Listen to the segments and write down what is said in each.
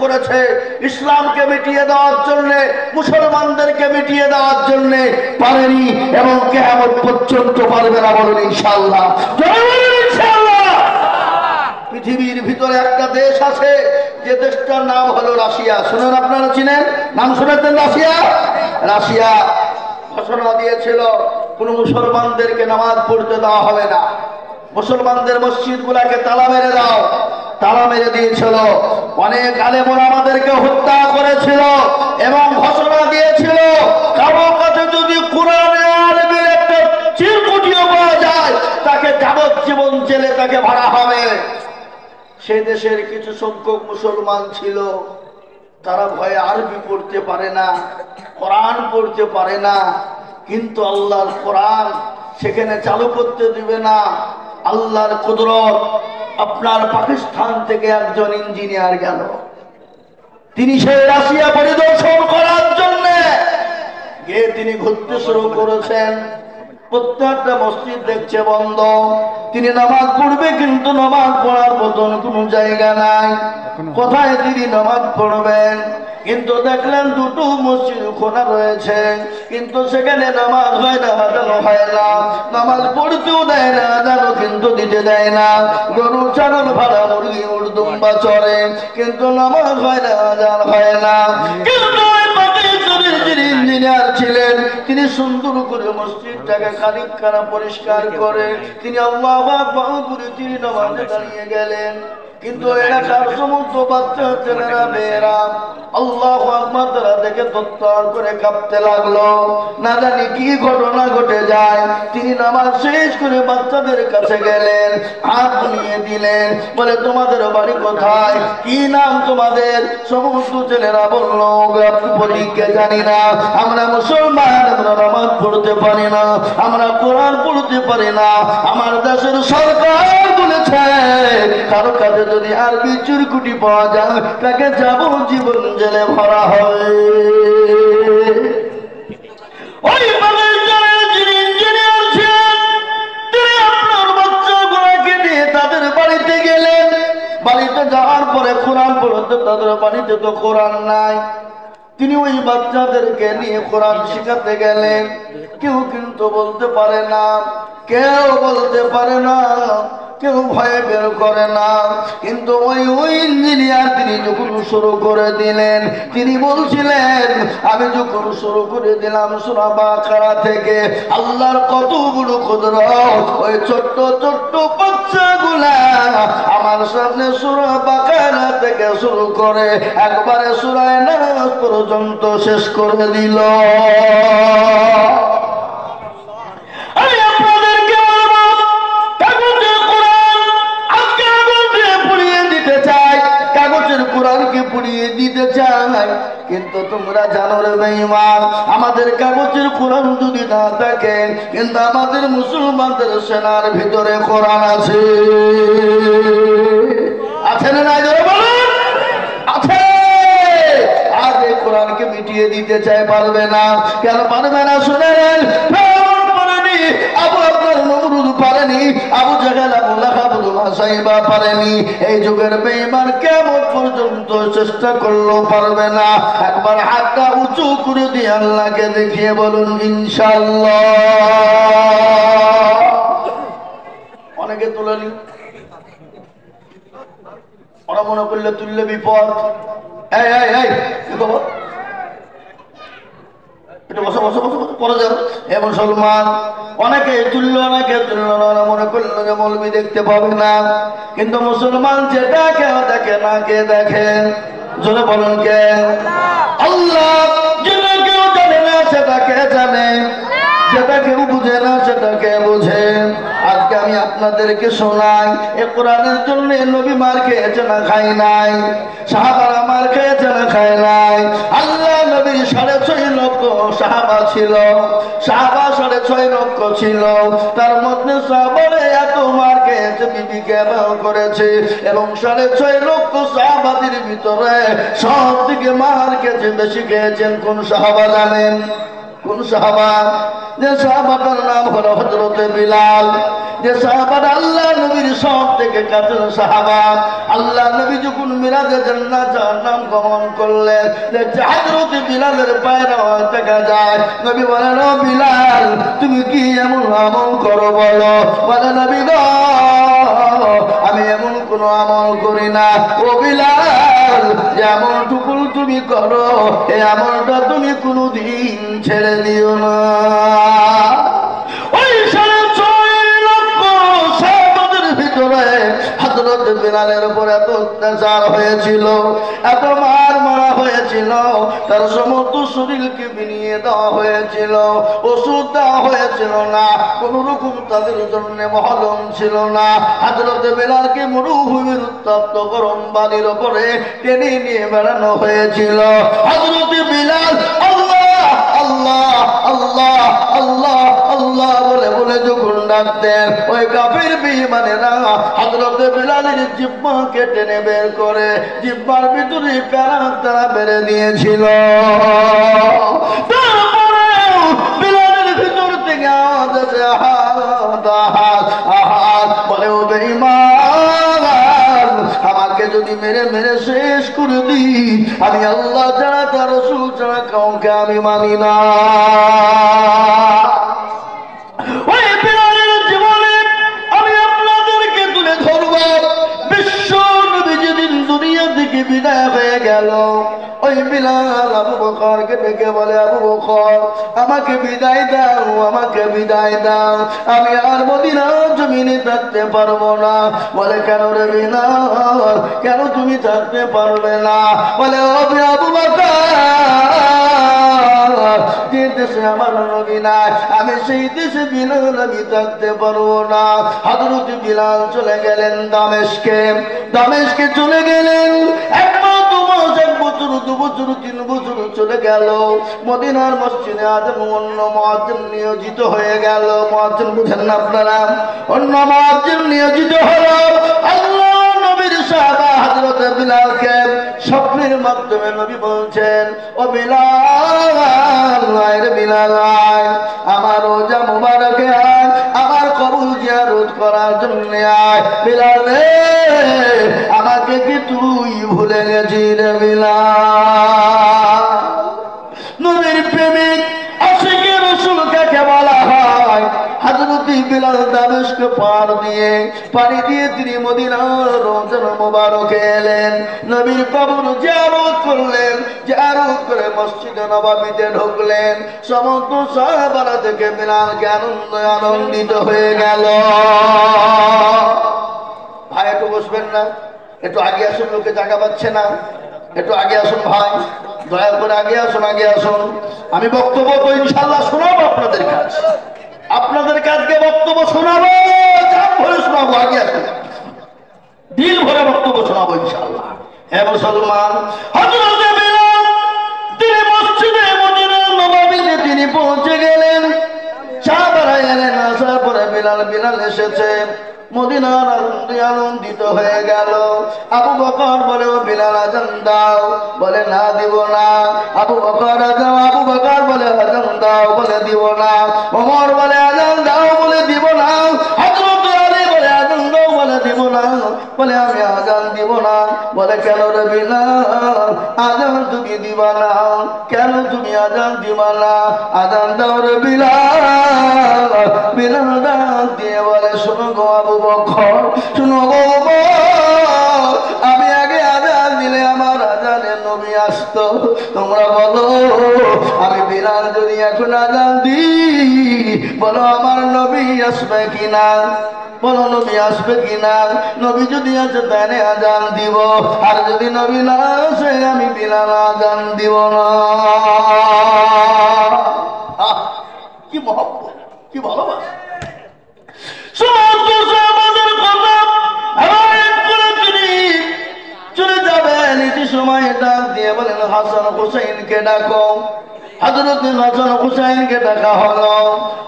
করেছে ইসলামকে মিটিয়ে দেওয়ার জন্য, মুসলমানদেরকে মিটিয়ে দেওয়ার জন্য পারেনি এবং কিয়ামত পর্যন্ত পারবে না। বলুন ইনশাআল্লাহ, ইনশাআল্লাহ। পৃথিবীর ভিতরে একটা দেশ আছে, যে দেশটার নাম হলো রাশিয়া। শুনেন, আপনারা চিনেন, নাম শুনেছেন রাশিয়া? রাশিয়া ঘোষণা দিয়েছিল কোন মুসলমানদেরকে নামাজ পড়তে দেওয়া হবে না, মুসলমানদের মসজিদ গুলাকে তালা মেরে দাও। তালা মেরে দিয়েছিল, অনেক আলেম ওলামাদেরকে হত্যা করেছিল এবং ঘোষণা দিয়েছিল কারো কাছে যদি কোরআনে আরবির একটা চিরকুটিও পাওয়া যায় তাকে যাবজ্জীবন জেলে তাকে ভরা হবে। সেই দেশের কিছু সংখ্যক মুসলমান ছিল, তারা ভয়ে আরবি পড়তে পারে না, কোরআন পড়তে পারে না, কিন্তু আল্লাহর কোরআন সেখানে চালু করতে দিবে না। আল্লাহর কুদরত, আপনার পাকিস্তান থেকে একজন ইঞ্জিনিয়ার গেল, তিনি সেই রাশিয়া পরিদর্শন করার জন্য গিয়ে তিনি ঘুরতে শুরু করেছেন। প্রত্যেকটা মসজিদ দেখছে বন্ধ, তিনি নামাজ পড়বে কিন্তু নামাজ পড়ার মতন কোন জায়গা নাই, কোথায় তিনি নামাজ পড়বেন? কিন্তু দেখলেন দুটো মসজিদ খোলা রয়েছে, কিন্তু সেখানে নামাজ হয় না, আজানও হয় না, নামাজ পড়তেও দেয় না, আজানও কিন্তু দিতে দেয় না। গরু ছাগল ভাড়া মুরগি উর্দুম্বা চড়ে, কিন্তু নামাজ হয় না, আজান হয় না। কিন্তু যিনি ইঞ্জিনিয়ার ছিলেন তিনি সুন্দর করে মসজিদটাকে খানিকখানা পরিষ্কার করে তিনি আল্লাহু আকবার বলে তিনি নামাজে দাঁড়িয়ে গেলেন। কিন্তু এলাকার সমস্ত বাচ্চা ছেলেরা মেয়েরা আল্লাহু আকবার তারা দেখে তত্তর করে কাঁপতে লাগলো, না জানি কি ঘটনা ঘটে যায়। তিনি নামাজ শেষ করে বাচ্চাদের কাছে গেলেন, হাত নিয়ে দিলেন, বলে তোমাদের বাড়ি কোথায়, কি নাম তোমাদের? সমস্ত ছেলেরা বললো প্রতীককে জানি না, আমরা মুসলমান, আমরা নামাজ পড়তে পারি না, আমরা কোরআন পড়তে পারি না, আমার দেশের সরকার বলেছে কারো কাছে যদি আরবি চুরকুটি পাওয়া যায় তাকে যাবজ্জীবন জেলে ভরা হবে। ওই বাংলাদেশের যিনি ইঞ্জিনিয়ার ছিলেন তিনি আপনার বাচ্চাগুলোকে নিয়ে তাদের বাড়িতে গেলেন। বাড়িতে যাওয়ার পরে কোরআন পড়তে, তাদের বাড়িতে তো কোরআন নাই, তিনি ওই বাচ্চাদেরকে নিয়ে কোরআন শিখাতে গেলেন। কেউ কিন্তু বলতে পারে না, কেউ বলতে পারে না, কেউ ভয়ে বের করে না। কিন্তু ওই ইঞ্জিনিয়ার তিনি যখন শুরু করে দিলেন, তিনি বলছিলেন আমি যখন শুরু করে দিলাম সূরা বাকারা থেকে আল্লাহর কত বড় কুদরত, ওই ছোট্ট ছোট্ট বাচ্চাগুলা আমার সামনে সূরা বাকারা থেকে শুরু করে একবারে সূরা নাস পর্যন্ত শেষ করে দিল। কিন্তু তোমরা জানো রে বেঈমান, আমাদের কাগজের কোরআন যদি না থাকে কিন্তু আমাদের মুসলমানদের সেনার ভিতরে কোরআন আছে। আছে না নাই জোরে বলুন? আছে। আজ এই কোরআনকে মিটিয়ে দিতে চাই, পারবে না। কেন পারবে না? শুনেন, আবু আপনার নমরুদ পারেনি, আবু জাহেল আবু লাহাব সাইবা পারেনি। এই যুগের বেঈমান কিয়ামত পর্যন্ত চেষ্টা করলেও পারবে না। একবার হাতটা উঁচু করে দিয়ে আল্লাহকে দেখিয়ে বলুন ইনশাআল্লাহ। অনেকে তোলেনি, ওরা মনে করলে তুললে বিপদ। এই এই এই কি খবর? মুসলমান অনেকে তুলল, অনেকে তুলল না, মনে করলো যে মৌলবি দেখতে পাবে না। কিন্তু মুসলমান যেটা কেউ দেখে না, কে দেখে? জোরে বলুন কে? আল্লাহ। যেটা কেউ জানে না সেটা কে জানে, যেটা কেউ বুঝে না সেটা কে বুঝে। আজকে আমি আপনাদেরকে শোনাই, এ কোরআনের জন্য নবী মার খেয়েছে না খাই নাই? সাহাবারা মার খেয়েছে না খায় নাই? আল্লাহ নবীর 6.5 লক্ষ সাহাবা ছিল, সাহাবা 6.5 লক্ষ ছিল, তার মধ্যে সাহাবারে এত মার খেয়েছে, বিবিকে ব্যবহার করেছে, এবং 6.5 লক্ষ সাহাবাদের ভিতরে সব থেকে মার খেয়েছে, বেশি খেয়েছেন কোন সাহাবা জানেন? কোন সাহাবা? যে সাহাবাটার নাম হলো হযরতে বিলাল। যে সাহাবাটা আল্লাহ নবীর সব থেকে কাছের সাহাবা। আল্লাহ নবী যখন মিরাজে জান্নাত জাহান্নাম গমন করলেন, হযরত বিলালের পায়ের আওয়াজ দেখা যায়। নবী বলেন, ও বিলাল, তুমি কি এমন আমল করো বলো? বলে, নবী গো, আমি এমন কোন আমল করি না। ও বিলাল, যে আমলটুকু তুমি করো, এই আমলটা তুমি কোনদিন ছেড়ে দিও না। ওই 6.5 লক্ষ সাহাবাদের ভিতরে হযরত বিলালের উপর এত অত্যাচার হয়েছিল, এত মার মারা হয়েছিল, তার সমস্ত শরীরকে বিনিয়ে দেওয়া হয়েছিল, ওষুধ দেওয়া হয়েছিল না, কোন রকম তাদের জন্য মহলম ছিল না। হযরত বিলালকে মরুভূমির উত্তপ্ত গরম বালির উপরে টেনে নিয়ে বেড়ানো হয়েছিল। হযরত বিলাল আল্লাহ আল্লাহ আল্লাহ আল্লাহ আল্লাহ বলে বলে যখন ডাকতেন, ওই কাফির বেঈমানেরা হযরত বিলালের জিহ্বাকে টেনে বের করে জিহ্বার ভিতরে প্যারাক তারা বেড়ে দিয়েছিল। তারপরে বিলালের ভিতর থেকে আওয়াজ আসে, আহাদ আহাদ আহাদ। বলে, ও বেঈমান, আমাকে যদি মেরে মেরে শেষ করে দিই, আমি আল্লাহ ছাড়া তার রাসূল ছাড়া কাউকে আমি মানি না। ওই বিলালের জীবনে আমি আপনাদেরকে তুলে ধরব। বিশ্ব নবী যেদিন দুনিয়া থেকে বিদায় হয়ে গেল, ওই বিলাল আবু বকরকে ডেকে বলে, আবু বকর, আমাকে বিদায় দাও, আমাকে বিদায় দাও, আমি আর মদিনার জমিনে থাকতে পারবো না। বলে, কেন রে বিলাল, কেন তুমি থাকতে পারবে না? বলে, ও আবু বকর, যে দেশে আমার নবী নাই, আমি সেই দেশে বিলাল আমি থাকতে পারবো না। হযরত বিলাল চলে গেলেন দামেস্কে। দামেস্কে চলে গেলেন। এক মাস, 2 মাস, 1 বছর, 2 বছর, 3 বছর চলে গেল। মদিনার মসজিদে আজান অন্য মুয়াজ্জিন নিয়োজিত হয়ে গেল। মুয়াজ্জিন বুঝেন না আপনারা? অন্য মুয়াজ্জিন নিয়োজিত হলো। আল্লাহ নবীর সাহাবা হযরত বিলালকে স্বপ্নের মাধ্যমে নবী বলছেন, ও বিলাল, আয় রে বিলাল, আয় আমার রোজা মুবারকে আয়, আমার কবর জিয়ারত করার জন্য আয়। বিলাল রে, আমাকে কি তুই ভুলে গেছিস রে বিলাল? নবীর প্রেমিক আশিকে রাসূল কাকে বলা হয়? হযরত বিলাল দামেস্ক পার দিয়ে পানি দিয়ে তিনি মদিনার রওজা মুবারকে এলেন। নবীর কবর জিয়ারত করলেন। জিয়ারত করে মসজিদে নববীতে ঢুকলেন। সমস্ত সাহাবারা থেকে বিলালকে আনন্দিত হয়ে গেল। ভাই, একটু বসবেন না? একটু আগে আসুন, লোকে জায়গা পাচ্ছে না। একটু আগে আসুন ভাই, দয়া করে আগে আসুন, আগে আসুন। আমি বক্তব্য তো ইনশাআল্লাহ শোনাবো আপনাদের কাছে, আপনাদের কাছে বক্তব্য শোনাবো, জান ভরে শোনাবো। আগে আসুন, দিল ভরে বক্তব্য শোনাবো ইনশাআল্লাহ। হে মুসলমান, হযরত বিলাল তিনি মসজিদে মদিনার নববীতে তিনি পৌঁছে গেলেন। সাহাবারা এলেন, আসার পরে বিলাল এসেছে। মদিনার আনন্দিত হয়ে গেল। আবু বকর বলে, ও বিলাল আজান দাও। বলে, না দিব না। আবু বকর আজান, আবু বকর বলে, আজান দাও। বলে, দিব না। ওমর বলে, আজান দাও। বলে, দিব না। হযরত আলী বলে, আজান দাও। বলে, দিব না। বলে, আমি আজান দিব না। বলে, কেন রে বিলাল, আজান তুমি দিবা না? কেন তুমি আজান দিবা না? আজান দাও রে বিলাল। বিলাল ডাক দিয়ে বলে, শোনো গো আবু বকর, শোনো গো, আমি আগে আজান দিলে আমার আজানের নবী আসতো। তোমরা বলো, আমি বিলাল যদি এখন আজান দিই, বলো আমার নবী আসবে কিনা? বলো, নবী আসবে কিনা? নবী যদি আসে তাহলে আজান দিব, আর যদি নবী না আসে আমি বিলাল আজান দিব না। কি মহব্বত, কি ভালোবাসা! চলে যাবেন, এটি সময় ডাক দিয়ে বলেন, হাসান হুসাইনকে ডাকো। হযরত হাসান হুসাইনকে ডাকা হলো।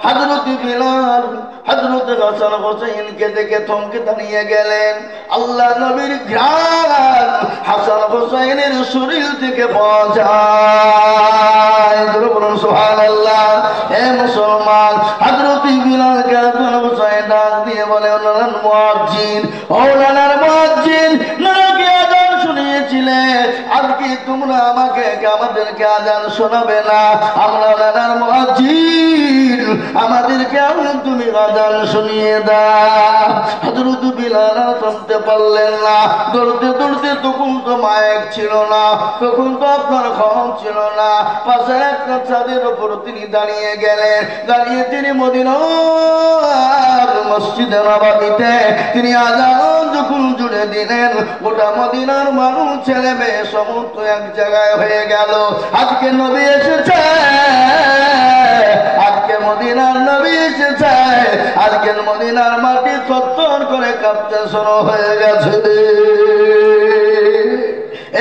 হযরত বিলাল হযরত হাসান হুসাইনকে দেখে থমকে দাঁড়িয়ে গেলেন। আল্লাহ নবীর ঘ্রাণ হাসান হুসাইনের শরীর থেকে পাওয়া যায়। বলুন সুবহানাল্লাহ। হে মুসলমান, হযরত বিলালকে হাসান হুসাইন ডাক দিয়ে বলে, মুয়াজ্জিন, ও নানার মুয়াজ্জিন, নানাকে আযান শুনিয়েছিলে, আজকে তোমরা আমাদেরকে আযান শোনাবে না? আমরা নানার মুয়াজ্জিন, আমাদেরকে তুমি আযান শুনিয়ে দাও। হযরত বিলাল শুনতে পারলেন না, দৌড়তে দৌড়তে, তখন তো মাইক ছিল না, তখন তো আপনার খবর ছিল না, পাশে একটা ছাদের উপর তিনি দাঁড়িয়ে গেলেন। দাঁড়িয়ে তিনি মদিনার মসজিদে নববীতে তিনি আযান যখন জুড়ে দিলেন, গোটা মদিনার মানুষ, ছেলে মেয়ে সমস্ত এক জায়গায় হয়ে গেল। আজকে নবী এসেছে, আজকে মদিনার নবী এসেছে, আজকের মদিনার মাটি থরথর করে কাঁপতে শুরু হয়ে গেছে।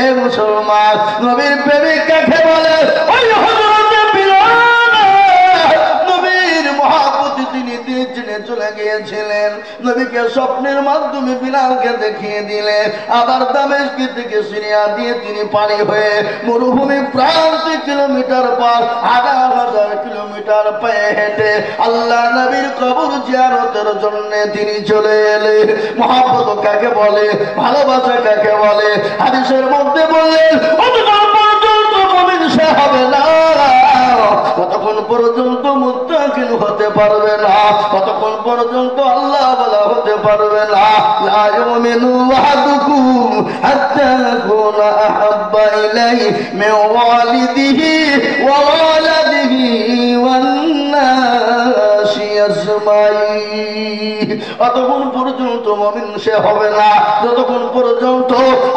এ মুসলমান, নবীর প্রেমিক কাকে বলে? ওই হযরত বিলাল, নবীর মহাপতি, তিনি চিনে চলে গিয়েছিলেন। নবীকে স্বপ্নের মাধ্যমে বিলালকে দেখিয়ে দিলেন। আবার দামেস্ক থেকে সিরিয়া দিয়ে তিনি পাড়ি হয়ে মরুভূমি প্রান্ত কিলোমিটার পর, হাজার হাজার কিলোমিটার পায়ে হেঁটে আল্লাহ নবীর কবর জিয়ারতের জন্য তিনি চলে এলেন। মহাব্বত কাকে বলে? ভালোবাসা কাকে বলে? হাদিসের মধ্যে বললেন, অতক্ষণ পর্যন্ত মুমিন সে হবে না, কতক্ষণ পর্যন্ত মুত্তাকিন হতে পারবে না, কতক্ষণ পর্যন্ত আল্লাহ ওয়ালা হতে পারবে না। লা ইউমিনু আহাদুকুম হাত্তা ইয়াকুনা আহাব্বা ইলাইহি মিন ওয়ালিদিহি ওয়া ওয়ালাদিহি ওয়ান নাসি আজমাইন। অতক্ষণ পর্যন্ত মুমিন সে হবে না যতক্ষণ পর্যন্ত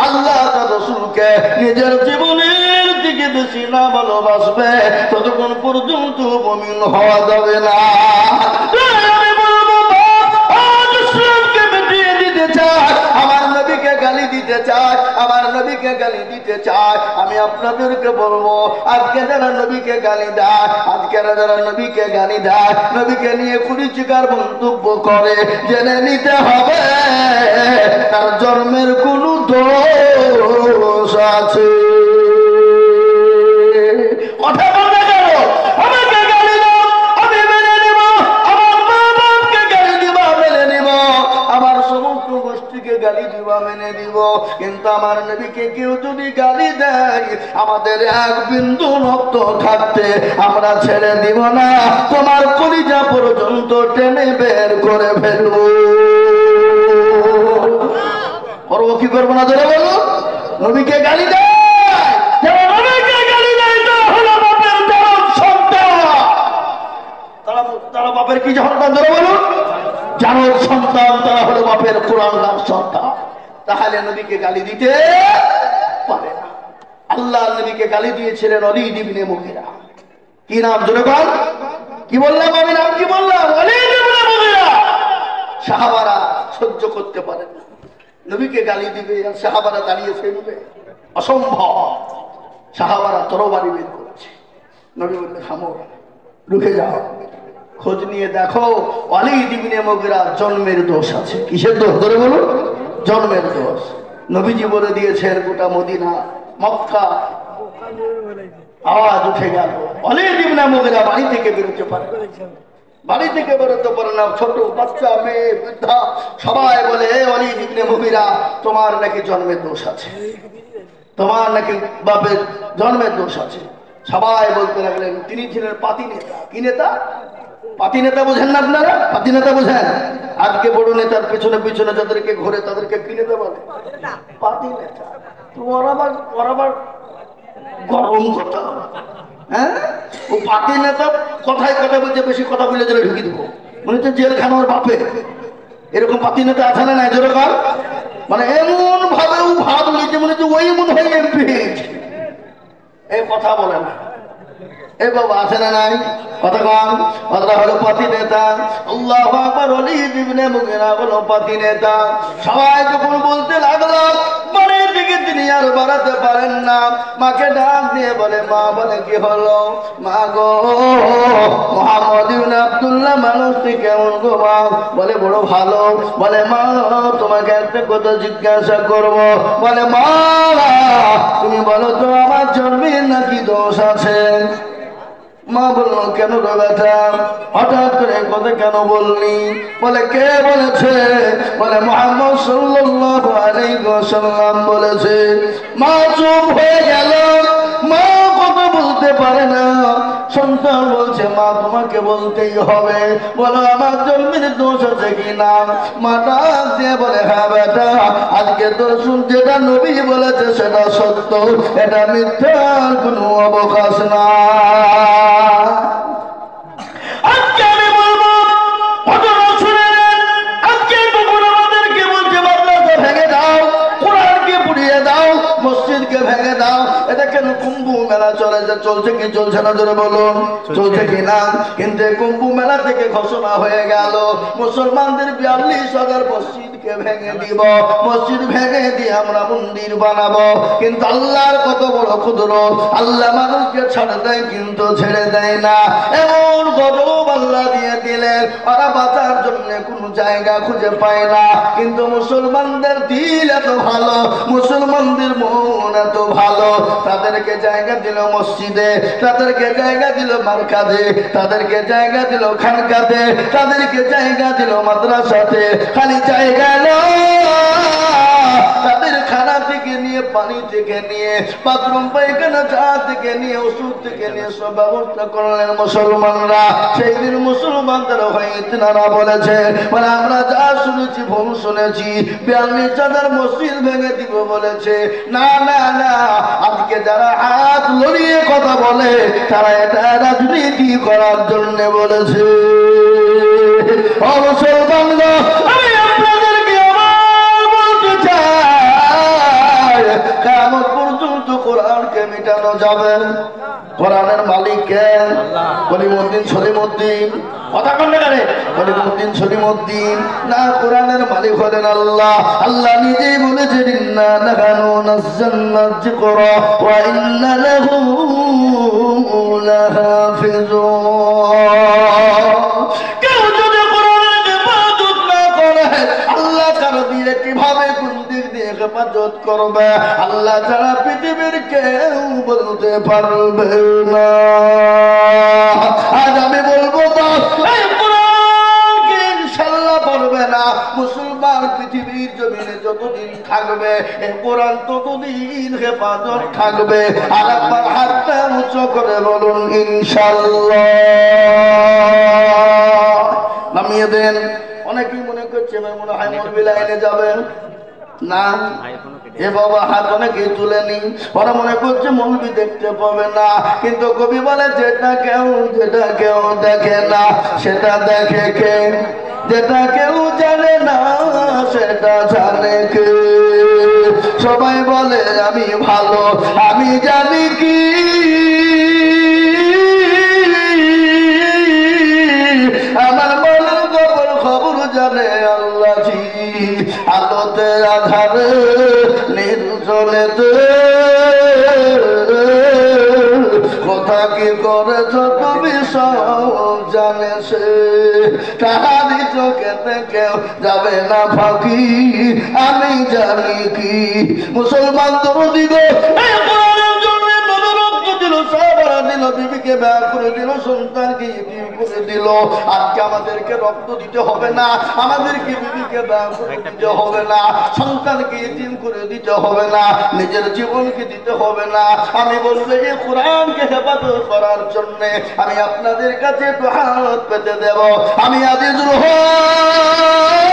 আল্লাহ তার রাসূলকে নিজের জীবনের দিকে বেশি না ভালোবাসবে, ততক্ষণ পর্যন্ত মুমিন হওয়া যাবে না। আমি বলবো, আজ ইসলামকে মিটিয়ে দিতে চাই, আমার নবীকে গালি দিতে চাই, আমার নবীকে গালি দিতে চাই। আমি আপনাদেরকে বলবো, আজকে যারা নবীকে গালি দেয়, আজকে যারা নবীকে গালি দেয়, নবীকে নিয়ে কুরুচিকার মন্তব্য করে, জেনে নিতে হবে তার জন্মের কোনো দোষ আছে। কথা বলতে গেল, আমাকে গালি দাও, আমি মেনে নিব, আমার মা বাপকে গালি দিবা, মেনে নিব, আমার সমস্ত গোষ্ঠীকে গালি দিবা, মেনে দিব, কিন্তু আমার নবীকে কেউ যদি গালি দেয়, আমাদের এক বিন্দু রক্ত থাকতে আমরা ছেড়ে দিব না, তোমার কলিজা পর্যন্ত টেনে বের করে ফেলবো। করবো কি করবো না ধরে বলো? নবীকে গালি দেয়, তারা বাপের কি সন্তান ধরে বলুন? জানোর সন্তান, তারা হলো বাপের কুরাঙ্গার সন্তান। তাহলে নবীকে গালি দিতে পারে না। আল্লাহ নবীকে গালি দিয়েছিলেন ওলীদ ইবনে মুগীরা। কি নাম জোরে বল? কি বললাম আমি? নাম কি বললাম? ওলীদ ইবনে মুগীরা। সাহাবারা সহ্য করতে পারেন না, নবীকে গালি দিবে আর সাহাবারা দাঁড়িয়ে ফেলবে, অসম্ভব। সাহাবারা তরবারি বের করেছে। নবী বললেন, থামো, রুখে যাও, খোঁজ নিয়ে দেখো ওলীদ ইবনে মুগীরার জন্মের দোষ আছে। কিসের দোষ ধরে বলুন? জন্মের দোষ। নবীজি বলে দিয়েছেন, গোটা মদিনা মক্কা আওয়াজ উঠে গেল, ওলীদ ইবনে মুগীরা বাড়ি থেকে বেরোতে পারে, বাড়ি থেকে বেরোতে পারে না। ছোট বাচ্চা, মেয়ে, বৃদ্ধা সবাই বলে, ওলীদ ইবনে মুগীরা, তোমার নাকি জন্মের দোষ আছে, তোমার নাকি বাপের জন্মের দোষ আছে। সবাই বলতে লাগলেন, তিনি ছিলেন পাতি নেতা। কি নেতা? পাতি নেতা বোঝেন না আপনারা? পাতি নেতা বোঝেন? আজকে বড় নেতার পিছনে পিছনে যাদেরকে ঘোরে তাদেরকে কি নেতা বলে? পাতি নেতা। ওর আবার গরম কথা, হ্যাঁ, ও পাতি নেতা কথায় কথা বলছে, বেশি কথা বলে জেলে ঢুকি দেবো, মনে হচ্ছে জেলখানা ওর বাপে। এরকম পাতি নেতা আছে না নাই জোরে কার? মানে এমন ভাবে ও ভাব নিতে মনে হচ্ছে ওই মনে হয় এমপি। এই কথা বলে না, এ বাবা আছে না নাই? কথা কম। কথা হলো পাতি নেতা। আল্লাহু আকবার। ওলীদ ইবনে মুগীরা হলো পাতি নেতা। সবাই যখন বলতে লাগলো, বাড়ির দিকে তিনি আর বাড়াতে পারেন না। মাকে ডাক দিয়ে বলে, মা, বলে কি হলো? মা গো, মুহাম্মদ ইবনে আব্দুল্লাহ মানুষটি কেমন গো মা? বলে বড় ভালো। বলে মা, তোমাকে একটা কথা জিজ্ঞাসা করব। বলে মা, তুমি বলো তো আমার জন্মের নাকি দোষ আছে? মা বলল, কেন রে বেটা, হঠাৎ করে কথা কেন বললি? বলে, কে বলেছে? বলে, মুহাম্মদ সাল্লাল্লাহু আলাইহি ওয়াসাল্লাম বলেছে। মা চুপ হয়ে গেল, মা কথা বলতে পারে না। সন্তান বলছে, মা তোমাকে বলতেই হবে, বলো আমার জন্মের দোষ আছে কিনা? মা ডাক দিয়ে বলে, হ্যাঁ বেটা, আজকে তোর যেটা নবী বলেছে সেটা সত্য, এটা মিথ্যার কোনো অবকাশ না। আজকে আমি বলবো, ঘটনা শুনে নেন। আজকে তখন আমাদেরকে বলছে, মাদ্রাসা ভেঙে দাও, কোরআনকে পুড়িয়ে দাও, মসজিদকে ভেঙে দাও। এটা কেন? কুম্ভ মেলা চলছে কি চলছে না? জোরে বলুন, চলছে কিনা? কিন্তু কুম্ভ মেলা থেকে ঘোষণা হয়ে গেল, মুসলমানদের 42,000 মসজিদকে ভেঙে দিব, মসজিদ ভেঙে দিয়ে আমরা মন্দির বানাবো। কিন্তু আল্লাহর কত বড় কুদরত, আল্লাহ মানুষকে ছাড়ে দেয় কিন্তু ছেড়ে দেয় না। এমন গজব আল্লাহ দিয়ে দিলেন, ওরা বাঁচার জন্য কোনো জায়গা খুঁজে পায় না। কিন্তু মুসলমানদের দিল এত ভালো, মুসলমানদের মন এত ভালো, তাদেরকে জায়গা দিল মসজিদে, তাদেরকে জায়গা দিল মার্কাজে, তাদেরকে জায়গা দিল খানকাতে, তাদেরকে জায়গা দিল মাদ্রাসাতে। খালি জায়গা না, তাদের খানা থেকে নিয়ে, পানি থেকে নিয়ে, বাথরুম পায়খানা চা থেকে নিয়ে, ওষুধ থেকে নিয়ে সব ব্যবস্থা করলেন মুসলমানরা। সেই দিন মুসলমানদের হয়ে তিনারা বলেছে, মানে আমরা যা শুনেছি ভুল শুনেছি, 42,000 মসজিদ ভেঙে দিব বলেছে। না না না, আজকে যারা হাত লড়িয়ে কথা বলে তারা এটা রাজনীতি করার জন্য বলেছে। ও মুসলমানরা, আমি আপনাদেরকে আবার বলতে চাই, কিয়ামত পর্যন্ত কোরআনকে মিটানো যাবে। কোরআনের মালিক কে? কলিমুদ্দিন সলিমুদ্দিন। কথা বলতে পারে কলিমুদ্দিন সলিমুদ্দিন না, কোরআনের মালিক হলেন আল্লাহ। আল্লাহ নিজেই বলেছেন, ইন্না নাহনু নাযালনা যিকরা ওয়া ইন্না লাহু লাহাফিজুন। কেউ যদি কোরআনের ইবাদত না করে, আল্লাহ কারো দিয়ে কিভাবে কোন দিক দিয়ে হেফাজত করবে আল্লাহ ছাড়া পৃথিবীর কেউ বলতে পারবে না। আজ আমি বলবো, কোরআনকে ইনশাআল্লাহ পারবে না। মুসলমান পৃথিবীর জমিনে যতদিন থাকবে, এই কোরআন ততদিন হেফাজত থাকবে। আর একবার হাতটা উঁচু করে বলুন ইনশাআল্লাহ। নামিয়ে দেন। অনেকেই মনে করছে ভাই মনে হয় মৌলবি লাইনে যাবেন না, এ বাবা হাত অনেকেই তুলেনি, ওরা মনে করছে মৌলবি দেখতে পাবে না। কিন্তু কবি বলে, যেটা কেউ দেখে না সেটা দেখে কে? যেটা কেউ জানে না সেটা জানে কে? সবাই বলে আমি ভালো, আমি জানি কি আমার মনের খবর জানে আল্লাহ জি। আলোতে আধারে নির্জনেতে কথা কি করেছ তুমি সব জানে সে। তাহারি চোখেতে কেউ যাবে না ফাঁকি, আমি জানি কি। মুসলমান দরদি গো, বিবিকে ব্যয় করে দিল, সন্তানকে ইতিম করে দিল। আজকে আমাদেরকে রক্ত দিতে হবে না, আমাদেরকে বিবিকে ব্যয় করে দিতে হবে না, সন্তানকে ইতিম করে দিতে হবে না, নিজের জীবনকে দিতে হবে না। আমি বলবো, এই কোরআনকে হেফাজত করার জন্য আমি আপনাদের কাছে একটু হাত পেতে দেব। আমি আজিজুল হক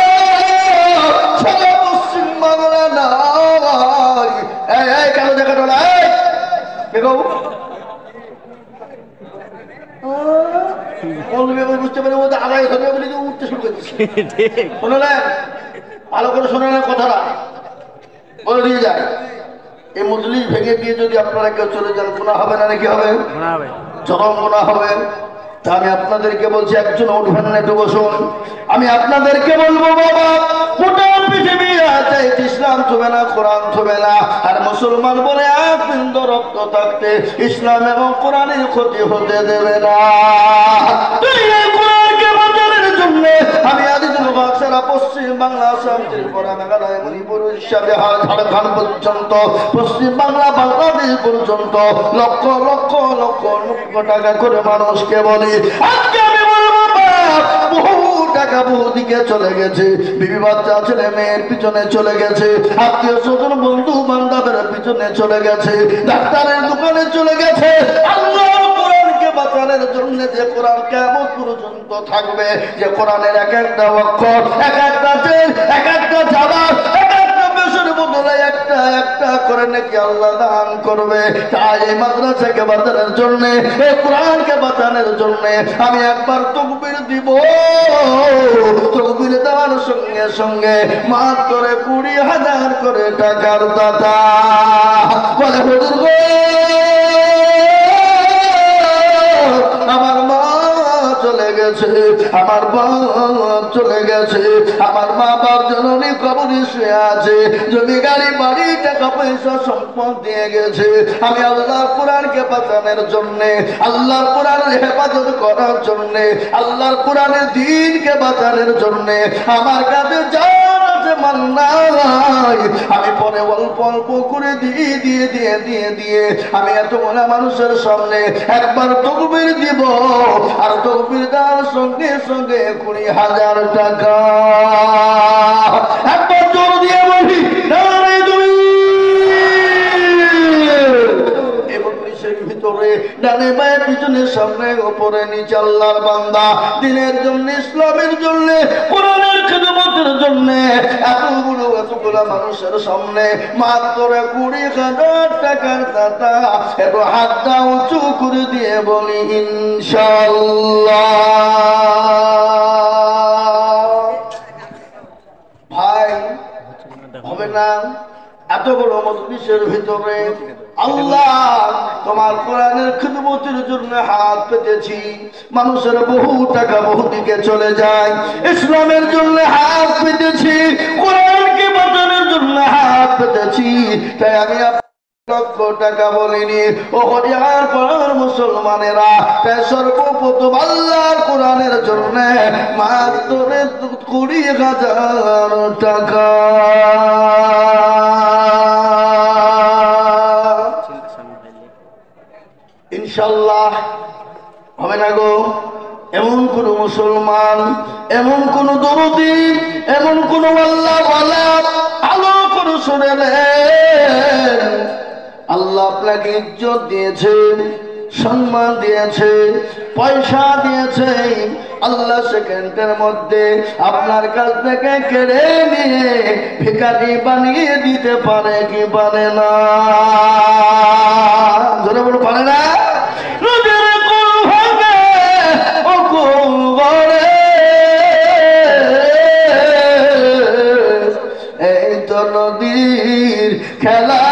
সারা পশ্চিম বাংলা নাই। এই কেন দেখা টোলা বুঝতে পারে আগায় ধরবে বলে উঠতে শুরু করছে। শুনলেন? ভালো করে শোনেন কথাটা, বলে দিয়ে যায়। এই মজলিস ভেঙে দিয়ে যদি আপনারা কেউ চলে যান, গুনাহ হবে না? নাকি হবে? চরম গুনাহ হবে। তা আমি আপনাদেরকে বলছি, একজন উঠবেন না, একটু বসুন। আমি আপনাদেরকে বলবো, বাবা গোটা পৃথিবী আছে, ইসলাম থবে না, কোরআন থবে না। আর মুসলমান বলে এক বিন্দু রক্ত থাকতে ইসলাম এবং কোরআনের ক্ষতি হতে দেবে না। কোরআনকে বাঁচানোর জন্য আমি আজিজুল হক সারা পশ্চিম বাংলা, আসাম, ত্রিপুরা, মেঘালয়, মণিপুর, উড়িষ্যা, বিহার, ঝাড়খণ্ড পর্যন্ত, পশ্চিম বাংলা, বাংলাদেশ পর্যন্ত লক্ষ লক্ষ লক্ষ লক্ষ টাকা করে মানুষকে বলি, আজকে আমি বলবো বহু টাকা বহু দিকে চলে গেছে, বিবি বাচ্চা ছেলে মেয়ের পিছনে চলে গেছে, আত্মীয় স্বজন বন্ধু বান্ধবের পিছনে চলে গেছে, ডাক্তারের দোকানে চলে গেছে। আল্লাহর কোরআনকে বাঁচানোর জন্য যে কোরআন কিয়ামত পর্যন্ত থাকবে, যে কোরআনের এক একটা অক্ষর, এক একটা তেল, এক একটা জবাব, এক একটা বেশের বদলে একটা একটা করে নাকি আল্লাহ দান করবে। তাই এই মাদ্রাসাকে বাঁচানোর জন্য, এই কোরআনকে বাঁচানোর জন্য আমি একবার তাকবীর দিব। তাকবীর দেওয়ার সঙ্গে সঙ্গে মাত্র 20,000 করে টাকার দাতা বলে, হুজুর গো আমার মা চলে গেছে, আমার বাপ চলে গেছে, আমার মা বাপ জননী কবরে শুয়ে আছে, জমি গাড়ি বাড়ি টাকা পয়সা সম্পদ দিয়ে গেছে। আমি আল্লাহর কোরআনকে বাঁচানোর জন্যে, আল্লাহর কোরআনের হেফাজত করার জন্যে, আল্লাহর কোরআনের দ্বীনকে বাঁচানোর জন্যে আমার কাছে জান আছে, মাল নাই। আমি পরে অল্প অল্প করে দিয়ে দিয়ে দিয়ে দিয়ে দিয়ে আমি এত বড় মানুষের সামনে একবার তাকবীর দিব, আর তাকবীর দেওয়ার সঙ্গে সঙ্গে 20,000 টাকা। একবার জোর দিয়ে বলি নারে দুই। এবং নিচের ভিতরে ডানে বায়ে পিছনে সামনে উপরে নিচে আল্লাহর বান্দা দিনের জন্য, ইসলামের জন্য, কোরআনের খিদমতের জন্য এতগুলো মানুষের সামনে মাত্র 20,000 টাকার দাতা। একটু হাতটা উঁচু করে দিয়ে বলি ইনশাআল্লাহ। ভাই হবে না? এত বড় মজলিসের ভিতরে আল্লাহ তোমার কোরআনের খিদমতের জন্য হাত পেতেছি। মানুষের বহু টাকা বহু দিকে চলে যায়, ইসলামের জন্য হাত পেতেছি, কোরআনকে বাঁচানোর জন্য হাত পেতেছি। তাই আমি লক্ষ টাকা বলিনি, ও হরিয়ার পাড়ার মুসলমানেরা, তাই সর্বপ্রথম আল্লাহর কোরআনের জন্য মাত্র 20,000 টাকা। ইনশাআল্লাহ হবে না গো? এমন কোন মুসলমান, এমন কোন দরদি, এমন কোন আল্লাহ ওয়ালা ভালো করে শুনে নেন, আল্লাহ আপনাকে ইজ্জত দিয়েছে, সম্মান দিয়েছে, পয়সা দিয়েছে, আল্লাহ সেকেন্ডের মধ্যে আপনার কাছ থেকে কেড়ে নিয়ে ভিখারি বানিয়ে দিতে পারে কি পারে না? জোরে বলো, পারে না? এই তো নদীর খেলা,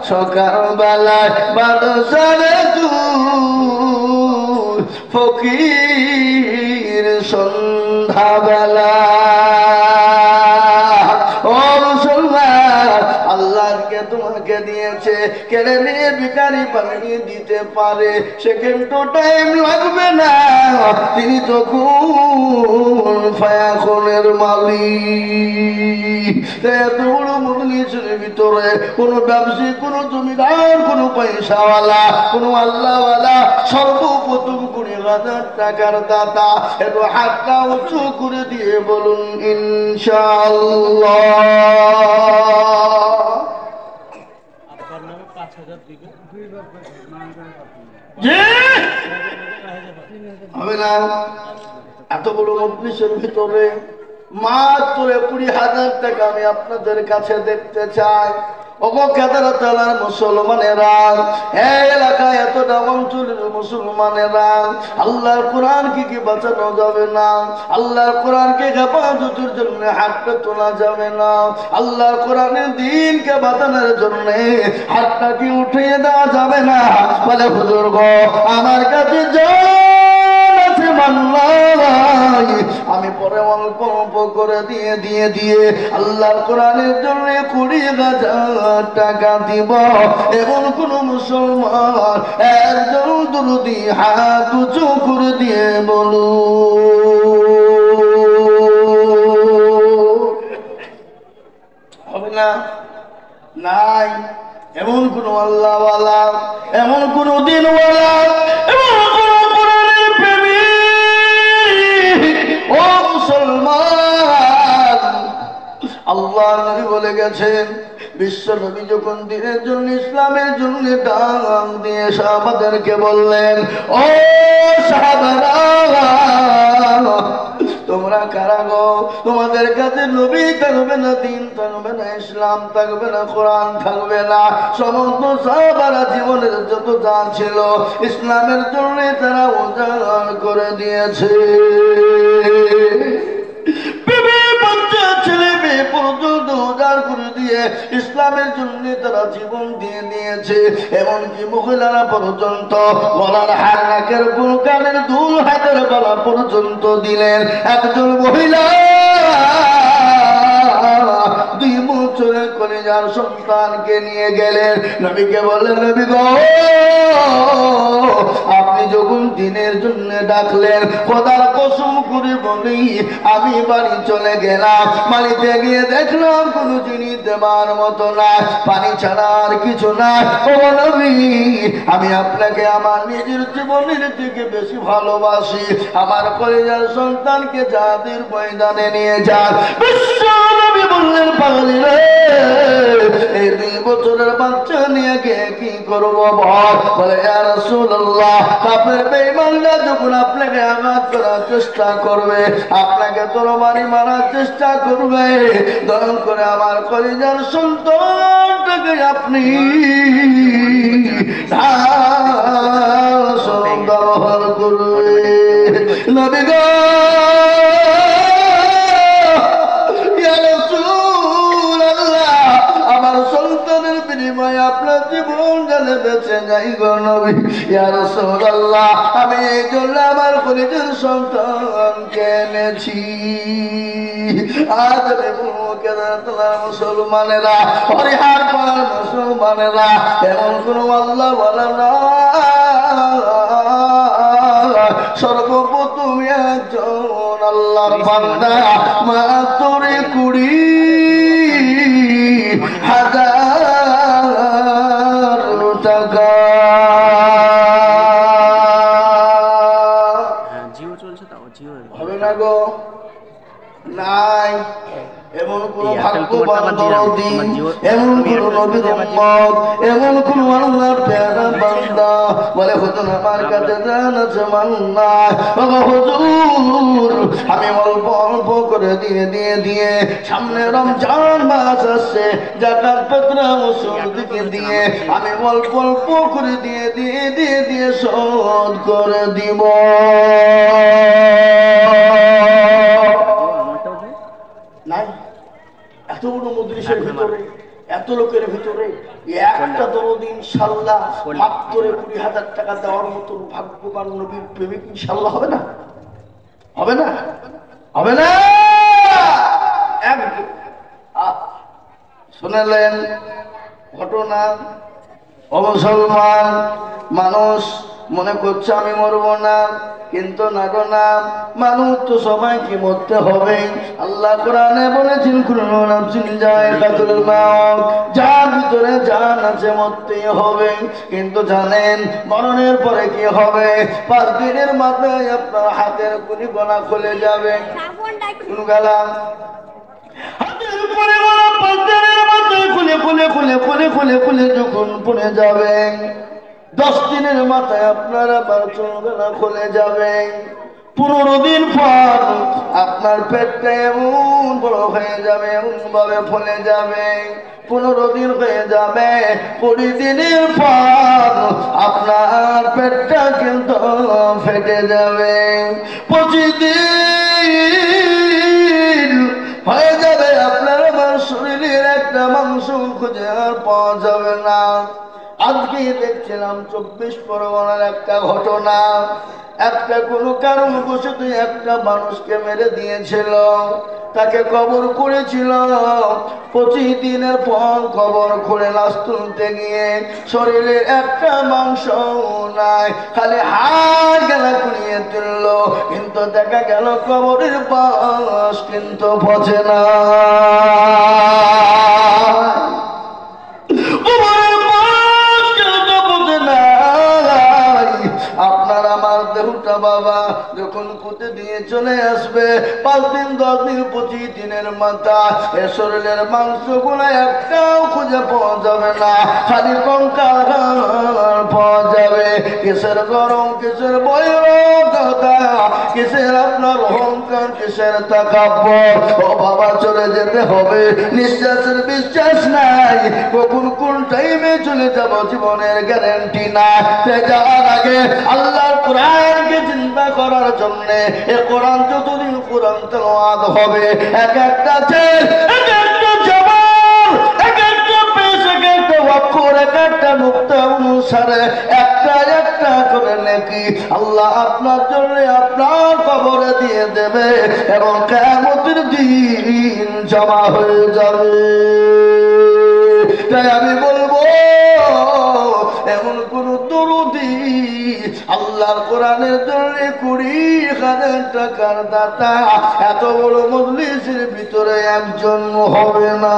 সকালবেলায় বাদশারে দুধ, ফকির সন্ধ্যাবেলা। ও মুসলমান, আল্লাহকে তোমাকে দিয়েছে, কেড়ে নিয়ে ভিখারি বানিয়ে দিতে পারে, সেকেন্ডও টাইম লাগবে না। তিনি তো কুন ফায়াকুনের মালিক। এত বড় মজলিসের ভিতরে কোনো ব্যবসায়ী, কোনো জমিদার, কোনো পয়সাওয়ালা, কোনো আল্লাহওয়ালা সর্বপ্রথম 20,000 টাকার দাতা। একটু হাতটা উঁচু করে দিয়ে বলুন ইনশাআল্লাহ। হবে না? এত বড় মজলিসের ভিতরে মাত্র 20,000 টাকা আমি আপনাদের কাছে দেখতে চাই। মুসলমানেরা, এলাকায় এতটা অঞ্চলের মুসলমানেরা, আল্লাহর কোরআন কি বাঁচানো যাবে না? আল্লাহর কোরআনকে হেফাজতের জন্য হাতটা তোলা যাবে না? আল্লাহর কোরআনের দ্বীনকে বাঁচানোর জন্য হাতটা কি উঠিয়ে দেওয়া যাবে না? বলে হুজুর গো, আমার কাছে আমি পরে অল্প অল্প করে দিয়ে দিয়ে দিয়ে আল্লাহর কোরআনের জন্য 20,000 টাকা দিব। এমন কোন মুসলমান একজন দুরুদি হাত উঁচু করে দিয়ে বলুন। না? নাই। এমন কোন আল্লাহওয়ালা, এমন কোন দিনওয়ালা, এমন কোন কোরআনের প্রেমিক ও মুসলমান, আল্লাহ নবী বলে গেছেন, বিশ্ব নবী যখন দিনের জন্য, ইসলামের জন্য ডাক দিয়ে সাহাবাদেরকে বললেন, ও সাহাবারা তোমরা কারা গো? তোমাদের কাছে নবী থাকবে না, দিন থাকবে না, ইসলাম থাকবে না, কোরআন থাকবে না। সমস্ত সাহাবারা জীবনের যত যা ছিল ইসলামের জন্য তারা উজাড় করে দিয়েছে। ছেলে মেয়ে পর্যন্ত উজাড় করে দিয়ে ইসলামের জন্য তারা জীবন দিয়ে দিয়েছে। এমনকি মহিলারা পর্যন্ত গলার হার, নাকের ফুল, কানের দুল, হাতের গলা পর্যন্ত দিলেন। একজন মহিলা 2 বছরের কলিজার সন্তানকে নিয়ে গেলেন, নবীকে বললেন, নবী গো আপনি যখন দিনের জন্য ডাকলেন, খোদার কসম করে বলি আমি বাড়ি চলে গেলাম, বাড়িতে গিয়ে দেখলাম কোনো জিনিস দেবার মতো না, পানি ছাড়া আর কিছু না। ও নবী আমি আপনাকে আমার নিজের জীবনের থেকে বেশি ভালোবাসি, আমার কলিজার সন্তানকে জাতির ময়দানে নিয়ে যান। বিশ্ব নবী বললেন, পাগলি রে এই 2 বছরের বাচ্চা নিয়ে গিয়ে কি করবো বল? বলে ইয়া রাসূলুল্লাহ আপনার বেঈমানরা যখন আপনাকে আঘাত করার চেষ্টা করবে, আপনাকে তরবারি মারার চেষ্টা করবে, দয়া করে আমার কলিজার সন্তানটাকে আপনি ব্যবহার করবে। নবী গো আমার সন্তানের বিনিময়ে আপনার জীবন জানে বেঁচে যাই গো নবী। ইয়া রাসূলুল্লাহ আমি এই জন্য আমার কলিজার সন্তানকে এনেছি। আজ মুসলমানেরা, হরিহার পাড়ার মুসলমানেরা, এমন কোন আল্লাহ বলে না, সর্বপ্রথম একজন আল্লাহর বান্দা মাত্র 20,000 টাকা হবে না গো? নাই। এমন কোন ভাগ্যবান দরদি, এমন কোন নবীর উম্মত, এমন কোন আল্লাহর প্যারা বান্দা বলে হুজুর আমার কাছে জান আছে মান্না, বাবা হুজুর আমি অল্প অল্প করে দিয়ে সামনে রমজান মাস আসছে, যাকাত ফিতরা ওসুল দিকে দিয়ে আমি অল্প অল্প করে দিয়ে শোধ করে দিব। নাই। এত বড় মজলিসের ভিতরে, এত লোকের ভিতরে একটা দরদি ইনশাআল্লাহ মাত্র 20,000 টাকা দেওয়ার মতো ভাগ্যবান নবীর প্রেমিক ইনশাআল্লাহ হবে না? হবে না? হবে না? শুনলেন ঘটনা? ও মুসলমান মানুষ মনে করছে আমি মরবো না, কিন্তু না গো না, মানুষ তো সবাইকে মরতে হবে। আল্লাহ কোরআনে বলেছেন কুল্লু নাফসিন যায়কাতুল মাউত, যার ভিতরে জান আছে মরতেই হবে। কিন্তু জানেন মরণের পরে কি হবে? 5 দিনের মাথায় আপনার হাতের কুনি গলা খুলে যাবে। কোন গলা? হাতের কুনি গলা 5 দিনের মাথায় খুলে যখন পড়ে যাবে, 10 দিনের মাথায় আপনার আবার চুলগুলা খুলে যাবে। 15 দিন পর আপনার পেটটা এমন বড় হয়ে যাবে, এমন ভাবে ফুলে যাবে। 15 দিন হয়ে যাবে। 20 দিনের পর আপনার পেটটা কিন্তু ফেটে যাবে। 25 দিন হয়ে যাবে, আপনার আমার শরীরের একটা মাংস খুঁজে আর পাওয়া যাবে না। আজকে দেখছিলাম 24 পরগনার একটা ঘটনা, একটা কোনো কারণবশত একটা মানুষকে মেরে দিয়েছিল, তাকে কবর করেছিল। 25 দিনের পর কবর খুলে লাশ তুলতে গিয়ে শরীরের একটা মাংস নাই, খালি হাড় গেলা কুড়িয়ে তুলল, কিন্তু দেখা গেল কবরের পাশ কিন্তু পচে না। নিয়ে চলে আসবে 5 দিন 10 দিন 25 দিনের মাথা এ শরীরের মাংসগুলো একটাও খুঁজে পাওয়া যাবে না, খালি কঙ্কাল পাওয়া যাবে। কিসের গরম, কিসের বৈরতা, কিসের আপনার অহংকার, কিসের তাকাব্বর। ও বাবা চলে যেতে হবে, নিঃশ্বাসের বিশ্বাস নাই, কখন কোন টাইমে চলে যাব জীবনের গ্যারান্টি না। যাওয়ার আগে আল্লাহর কোরআনকে চিন্তা করার জন্য এ কোরআন যতদিন কোরআন তেলাওয়াত হবে, এক একটা ছেল, এক একটা জবান, এক একটা পেশ, এক একটা অক্ষর, এক একটা নুক্তা অনুসারে একটা একটা করে নেকি আল্লাহ আপনার জন্য আপনার কবরে দিয়ে দেবে এবং কিয়ামতের দিন জমা হয়ে যাবে। তাই আমি বলবো এমন কোন দরুদি আল্লাহর কোরআনের জন্য 20,000 টাকার দাতা এত বড় মজলিসের ভিতরে একজন হবে না।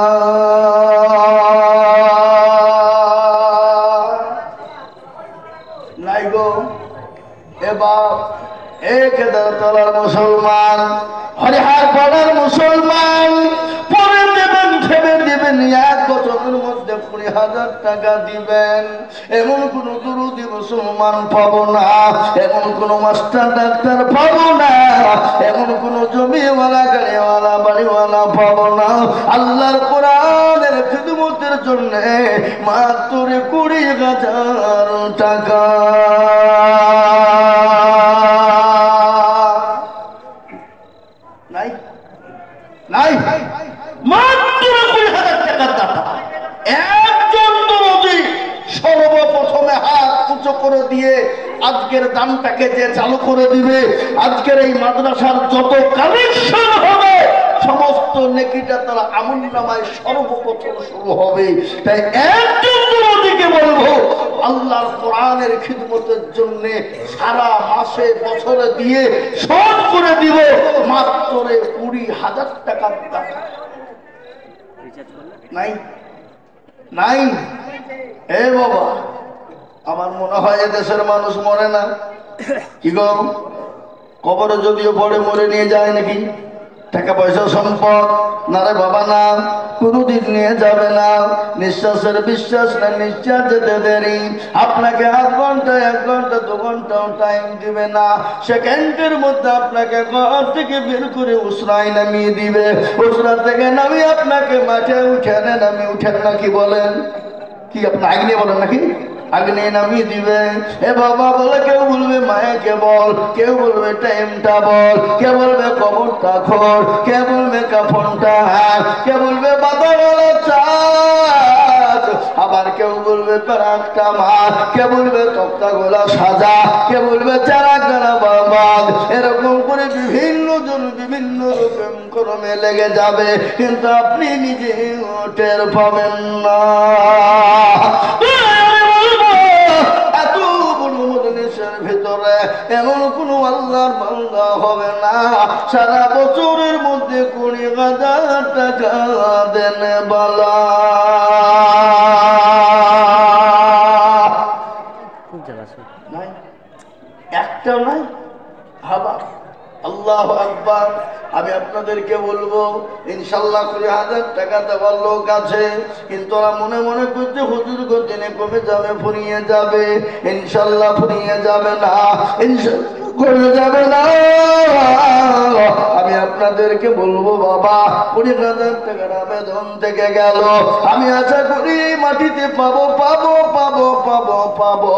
নাই গো এ বাপ, এ কেদারতলার মুসলমান, হরিহার পাড়ার মুসলমান, পরে দেবেন ভেবে দিবেন 1 বছরের মধ্যে 20,000 টাকা দিবেন, এমন কোন দুরুদি মুসলমান পাবো না, এমন কোন মাস্টার ডাক্তার পাবো না, এমন কোন জমিওয়ালা গাড়িওয়ালা বাড়িওয়ালা পাবো না। আল্লাহর কোরআনের খিদমতের জন্য মাত্র 20,000 টাকা। নাই নাই মাত্র 20,000 টাকার দাতা একজন দরদি সর্বপ্রথমে হাত উঁচু করে দিয়ে আজকের দানটাকে যে চালু করে দিবে, আজকের এই মাদ্রাসার যত কালেকশন হবে সমস্ত নেকিটা তারা আমলনামায় সর্বপ্রথম শুরু হবে। তাই একজন দরদিকে বলবো আল্লাহর কোরআনের খিদমতের জন্য সারা মাসে বছরে দিয়ে শোধ করে দিব মাত্র 20,000 টাকার দাতা। নাই নাই এ বাবা, আমার মনে হয় দেশের মানুষ মরে না কি গো, কবরে যদিও পড়ে মরে নিয়ে যায় নাকি, টাকা পয়সা সম্পদ না রে বাবা, না কোনদিন নিয়ে যাবে না। নিঃশ্বাসের বিশ্বাস না, নিঃশ্বাস যেতে দেরি, আপনাকে 1 ঘন্টা 1 ঘন্টা 2 ঘন্টাও টাইম দিবে না, সেকেন্ডের মধ্যে আপনাকে ঘর থেকে বের করে উসরায় নামিয়ে দিবে, উসরা থেকে নামিয়ে আপনাকে মাঠে উঠেন, নামিয়ে উঠেন নাকি বলেন কি, আপনার আগে নিয়ে বলেন নাকি, আগ্নে নামিয়ে দিবে। এ বাবা বলে, কেউ বলবে মায়াকে বল, কেউ বলবে টাইমটা বল, কে বলবে কবরটা খোল, কে বলবে কাফনটা হাত, কে বলবে বাতাওয়ালা চাঁদ, আবার কেউ বলবে প্যারাকটা মার, কে বলবে তক্তা গোলা সাজা, কে বলবে চারা গানা বাবাদ। এরকম করে বিভিন্ন জন বিভিন্ন রকম ক্রমে লেগে যাবে, কিন্তু আপনি নিজে টের পাবেন না। এত বড় মজলিসের ভিতরে এমন কোন আল্লাহর বান্দা হবে না সারা বছরের মধ্যে 20,000 টাকা দেন বালা। নাই একটাও নাই হাবা। আল্লাহু আকবার। আমি আপনাদেরকে বলবো ইনশাআল্লাহ 20,000 টাকা দেওয়ার লোক আছে, কিন্তু ওরা মনে মনে করছে হুজুর দিনে কমে যাবে, ফুরিয়ে যাবে। ইনশাআল্লাহ ফুরিয়ে যাবে না, ইনশাআল্লাহ করে যাবে না। আমি আপনাদেরকে বলবো বাবা 20,000 টাকার আবেদন থেকে গেল, আমি আশা করি মাটিতে পাবো পাবো পাবো পাবো পাবো,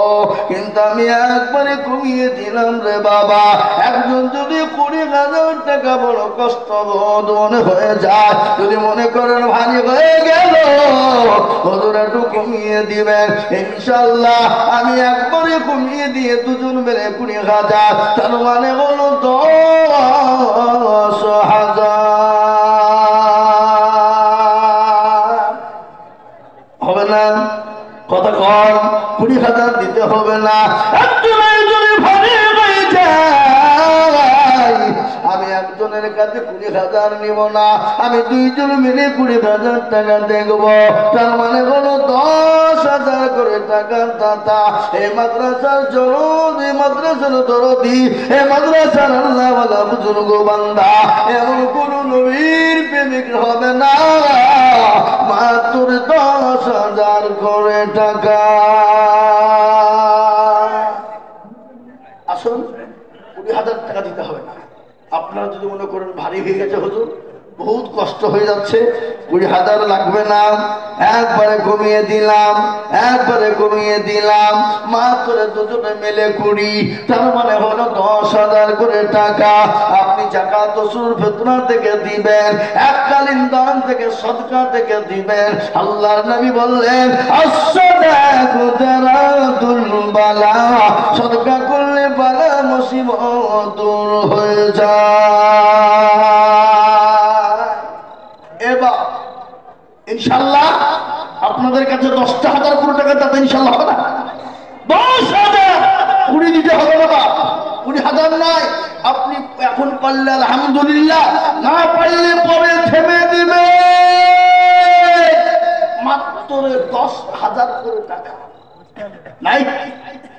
কিন্তু আমি একবারে কমিয়ে দিলাম রে বাবা। একজন যদি 20,000 টাকা বড় কষ্ট বোধ মনে হয়ে যায়, যদি মনে করেন ভারী হয়ে গেল, হুজুর একটু কমিয়ে দিবেন, ইনশাআল্লাহ আমি একবারে কমিয়ে দিয়ে দুজন মিলে 20,000, তার মানে হলো 10,000 হবে না? কথা কম, 20,000 দিতে হবে না। একজনের যদি ভারী হয়ে যায়, আমি একজনের কাছে টাকাতে 20,000 নিব না, আমি 2 জন মিলে 20,000 টাকা দেখবো। তার মানে হলো 10,000 করে টাকার দাতা। এই মাদ্রাসার জরুদ, এই মাদ্রাসার দরদি, এই মাদ্রাসার আল্লাহওয়ালা বুজুর্গ বান্দা এমন কোন নবীর প্রেমিক হবে না। মাত্র 10,000 করে টাকা। আসুন, 20,000 টাকা দিতে হবে না। আপনারা যদি মনে করেন ভারী হয়ে গেছে হুজুর, বহুত কষ্ট হয়ে যাচ্ছে, 20,000 লাগবে না, একবারে কমিয়ে দিলাম, একবারে কমিয়ে দিলাম। মাত্র দুজনে মিলে 20, তার মানে হলো 10,000 করে টাকা। আপনি যাকাত ওসুল ফিতরা থেকে দিবেন, এককালীন দান থেকে সদকা থেকে দিবেন। আল্লাহর নবী বললেন as-সাদাকু দারাতুল বালা, সদকা করলে বালা মুসিবত দূর হয়ে যায়। এবার ইনশাআল্লাহ আপনাদের কাছে 10,000 কোটি টাকা দাতা ইনশাআল্লাহ হবে না? 10,000 20 দিতে হবে না, 20,000 নয়। আপনি এখন পারলে আলহামদুলিল্লাহ, না পারলে পরে থেমে দিবে। মাত্র 10,000 করে টাকা নাই।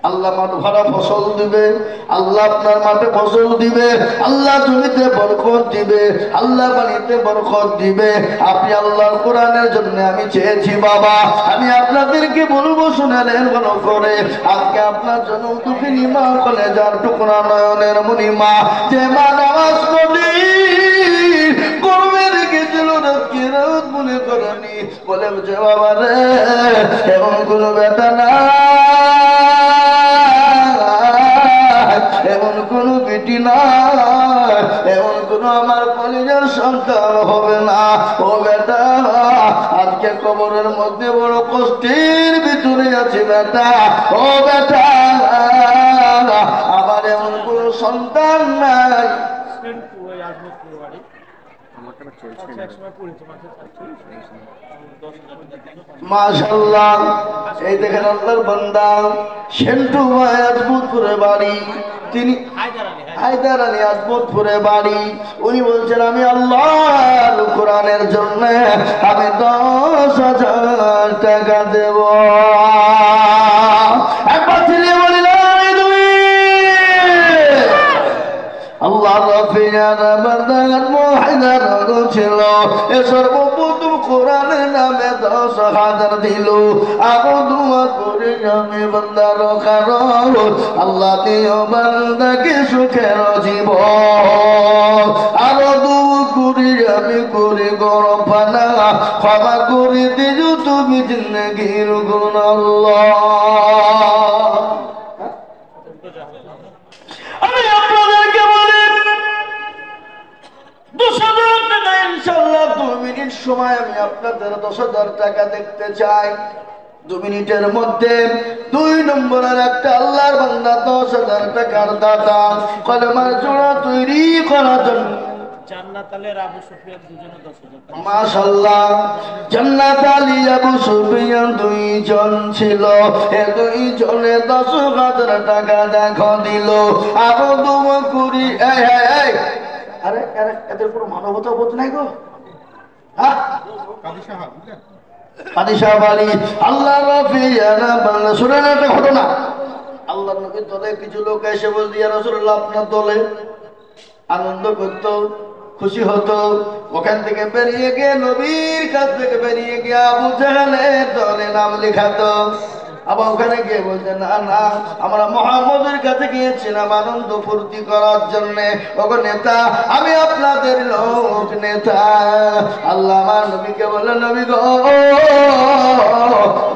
আল্লাহ মাঠ ভরা ফসল দিবে, আল্লাহ আপনার মাঠে ফসল দিবে, আল্লাহ জমিতে বরকত দিবে, আল্লাহ পানিতে বরকত দিবে। আপনি আল্লাহর কোরআনের জন্য আমি চেয়েছি বাবা, আমি আপনাদেরকে বলবো শুনেলেন ভালো করে। আজকে আপনার জন্য দুঃখিনী মা বলে যার টুকরা নয়নের মণিমা, যে মা নামাজ পড়ি করবে রেখেছিল রাত মনে করেনি, বলে যে বাবা রে এমন কোনো বেটা না, এমন কোন বেটি না, এমন কোন আমার কলিজার সন্তান হবে না। ও বেটা, আজকে কবরের মধ্যে বড় কষ্টের ভিতরে আছে বেটা। ও বেটা, আমার এমন কোন সন্তান নাই। মাশাআল্লাহ, এই দেখেন আল্লাহর বান্দা সেন্টু ভাই আজমতপুরে বাড়ি, তিনি হায়দার আলী আজমতপুরে বাড়ি। উনি বলছেন আমি আল্লাহর কোরআনের জন্য আমি 10,000 টাকা দেব। একবার ছেলে বলি আল্লাহ রফিয়ানা বান্দার মুহাইদার ছিল, এ সর্বপ্রথম কোরআনের নামে 10,000 দিল। আরো দুয়া করে আমি বান্দার কারণ আল্লাহ দিও বান্দাকে সুখের জীবন। আরো দুয়া করি আমি করি গরম পানা, ক্ষমা করে দিও তুমি জিন্দেগির গুণ আল্লাহ। আমি আপনাদেরকে বলি 10,000 টাকা ইনশাআল্লাহ 2 মিনিট সময় আমি আপনাদের 10,000 টাকা দেখতে চাই। 2 মিনিটের মধ্যে 2 নম্বরের একটা আল্লাহর বান্দা 10,000 টাকার দাতা কলমার জোড়া তৈরি করার জন্য জান্নাত আলী আবু সুফিয়ান দুজনে 10,000। মাশাআল্লাহ, জান্নাত আলী আবু সুফিয়ান দুইজন ছিল, এই দুইজনে 10,000 টাকা দেখো দিল। আরো দুয়া করি এই আরে এদের পুরো মানবতা বোধ নাই গো। হ্যাঁ, কাদি সাহেব আলী আল্লাহ রাফিয়ানা বাংলা শুনেন একটা ঘটনা। আল্লাহর নবীর দলে কিছু লোক এসে বলল ইয়া রাসূলুল্লাহ আপনার দলে আনন্দ করত, খুশি হতো। ওখান থেকে বেরিয়ে গিয়ে নবীর কাছ থেকে বেরিয়ে গিয়ে আবু জাহেলের দলে নাম লেখাতো। আবার ওখানে গিয়ে বলছে না না, আমরা মুহাম্মদের কাছে গিয়েছিলাম আনন্দ ফুর্তি করার জন্য। ওগো নেতা, আমি আপনাদের লোক নেতা। আল্লাহ আমার নবীকে বলে নবী গো,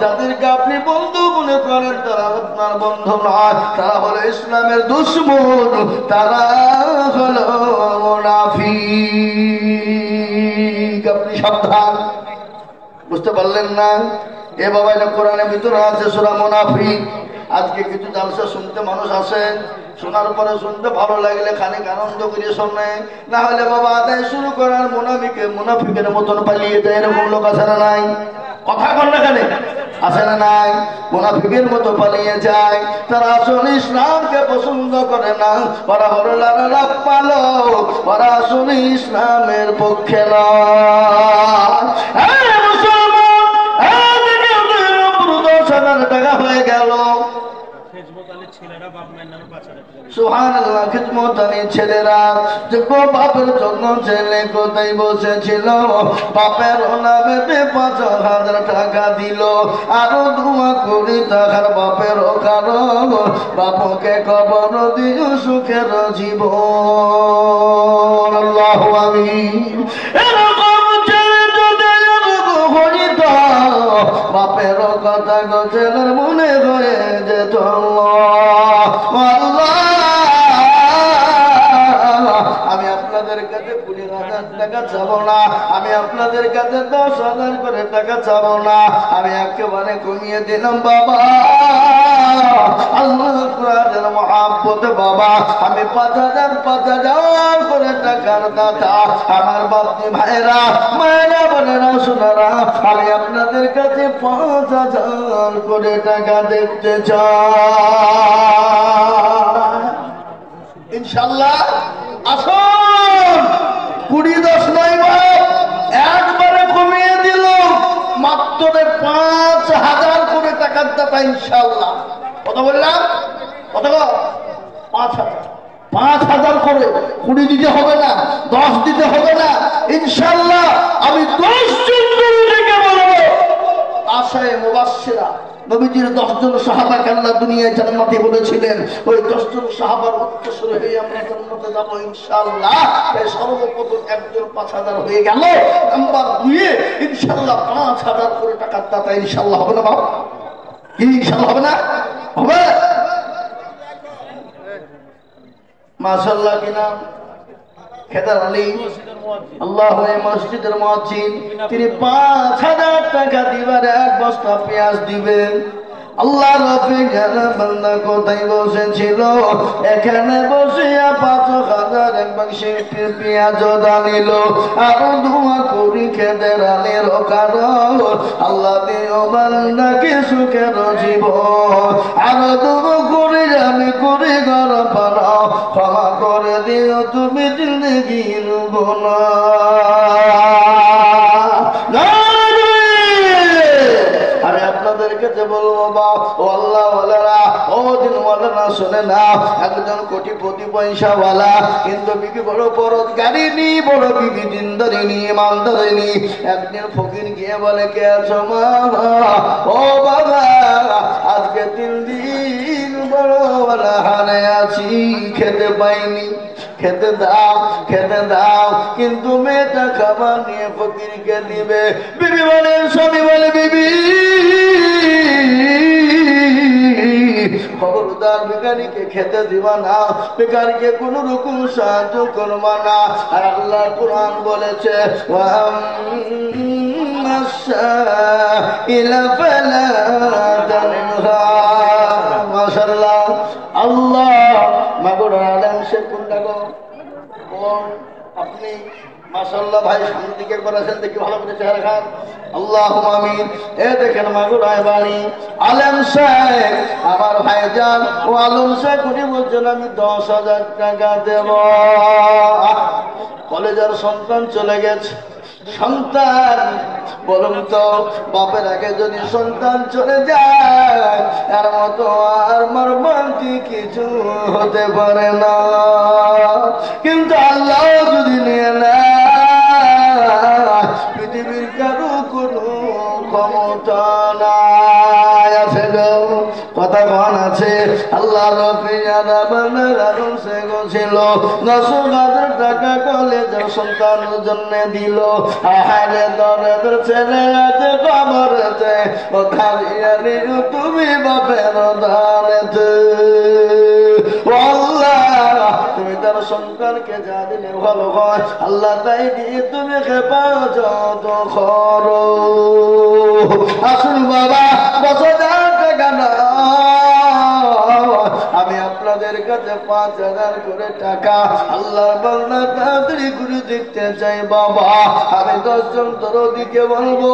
যাদেরকে আপনি বন্ধু মনে করেন তারা আপনার বন্ধু নয়, তারা হলো ইসলামের দুশমন, তারা হলো মুনাফিক। আপনি সাবধান। বুঝতে পারলেন না? এ বাবা, এটা কোরআনের ভিতরে আছে সূরা মুনাফিক। আজকে কিছু জালসা শুনতে মানুষ আসে, শোনার পরে শুনতে ভালো লাগলে খানিক আনন্দ করে শোনে, না হলে বাবা আদায় শুরু করার মুনাফিকের মতন পালিয়ে যায়। এরকম লোক আছে না নাই? কথা বল না কেন? আছে না নাই? মুনাফিকের মতো পালিয়ে যায়, তারা আসলে ইসলামকে পছন্দ করে না, ওরা হলো লালালাপ পালক, ওরা আসলে ইসলামের পক্ষে নয়। মুসলমান টাকা হয়ে গেল, সুবহানাল্লাহ, খিদমতানি ছেলেরা দেখো বাপের জন্য ছেলে কোথায় বসেছিল, বাপের নামেতে ৫,০০০ টাকা দিল, আরো ২ টাকার বাপের কারণ বাপকে কবর দিও সুখের জীবন। আল্লাহু আমিন। এরকম ছেলে যদি হইত, বাপের কথা ছেলের মনে হয়ে যেত আমি আপনাদের কাছে ২০,০০০ টাকা চাবো না, আমি আপনাদের কাছে ১০,০০০ করে টাকা চাবো না, আমি একেবারে কমিয়ে দিলাম বাবা। আল্লাহ কোরআনের মহব্বতে বাবা আমি ৫,০০০ করে টাকার দাতা। আমার বাপজি ভাইরা, মায়েরা, বোনেরা, সোনারা, আমি আপনাদের কাছে ৫,০০০ করে টাকা দেখতে চাই ইনশাল্লাহ। আসুন, ২০-১০ নয় বাপ, একবারে কমিয়ে দিল, মাত্র ৫,০০০ করে টাকার দাতা ইনশাল্লাহ। কত বললাম? কত? ৫,০০০। ৫,০০০ করে ২০ দিতে হবে না, ১০ দিতে হবে না ইনশাল্লাহ। আমি ১০ জন নবীকে বলবো, আশায়ে মুবাশশিরা, নবীজির ১০ জন সাহাবাকে আল্লাহ দুনিয়ায় জান্নাতে বলেছিলেন, ওই ১০ জন সাহাবার উত্তরসূরি হয়ে আমরা জান্নাতে যাব ইনশাআল্লাহ। তাই সর্বপ্রথম একজন ৫,০০০ হয়ে গেল, নাম্বার ২ ইনশাআল্লাহ ৫,০০০ করে টাকার দাতা ইনশাআল্লাহ হবে না বাবা? কি ইনশাআল্লাহ হবে না? হবে মাশাআল্লাহ। কি নাম? খেদার আলী, আল্লাহ মসজিদের মুয়াজ্জিন, তিনি ৫,০০০ টাকা দিবার ১ বস্তা পেঁয়াজ দিবেন। আল্লাহ রাব্বুল বান্দা কোথায় বসেছিল, এখানে বসিয়া ৫,০০০ এক বাক্সে পেঁয়াজ দানিল, আরো দোয়া করি খেদের আলীর কারণ আল্লাহ দিও বান্দাকে সুখের জীবন, আরো দোয়া করি আমি করি ঘর পারা, ক্ষমা করে দিও তুমি জিন্দেগির গুনাহ। আমি আপনাদের কাছে বলবো বাপ, ও আল্লাহ ওয়ালারা, ও দিনওয়ালারা, শুনে না, একজন কোটিপতি পয়সাওয়ালা, কিন্তু বিবি বড় বড় গাড়ি নি, বড় বিবি দিনদারি নি, ইমানদারি নি। একদিন ফকির গিয়ে বলে, কে আছো মা? ও বাবা, আজকে ৩ দিন বড় হারে আছি, খেতে পাইনি, খেতে দাও, খেতে দাও। কিন্তু মেয়েটা খাবার নিয়ে ফকিরকে দিবে। বিবি বলে, স্বামী বলে, বিবি খবরদার ভিখারিকে খেতে দিবা না, ভিখারিকে কোন রকম সাহায্য করবা না। আর আল্লাহ কোরআন বলেছে, মাশাআল্লাহ। আল্লাহ মাগুর আলেম সে কোনটা গো? আপনি মাশাআল্লাহ ভাই, সামনের দিকে একবার আছেন, দেখি ভালো করে চেহারা খান। আল্লাহুম্মা আমিন। এ দেখেন মাগুরায় বাড়ি, আলেম সাহেব আমার ভাইজান ও আলম সাহেব উনি বলছেন আমি ১০,০০০ টাকা দেব। কলেজের সন্তান চলে গেছে, সন্তান বলুন তো, বাপের আগে যদি সন্তান চলে যায়, এর মতো আর মর্মান্তিক কিছু হতে পারে না। কিন্তু আল্লাহ যদি নিয়ে নেয়, পৃথিবীর কারো কোনো ক্ষমতা নাই। আছে গো, কথা কন আছে। আল্লাহ ছিল ১০,০০০ টাকা কলেজের সন্তানের জন্য দিল। আহারে দরের ছেলে আছে খবরেতে, ও খালিয়ারি তুমি বাপের দানেতে। তুমি তার সন্তানকে যা দিলে ভালো হয়, আল্লাহ তাই দিয়ে তুমি হেফাজত করো। আসুন বাবা, ১০,০০০ টাকা না, আমি আপনাদের কাছে 5,000 করে টাকা। আল্লাহর বান্দা তাড়াতাড়ি করে দেখতে চাই বাবা, আমি 10 জন তোর দিকে বলবো,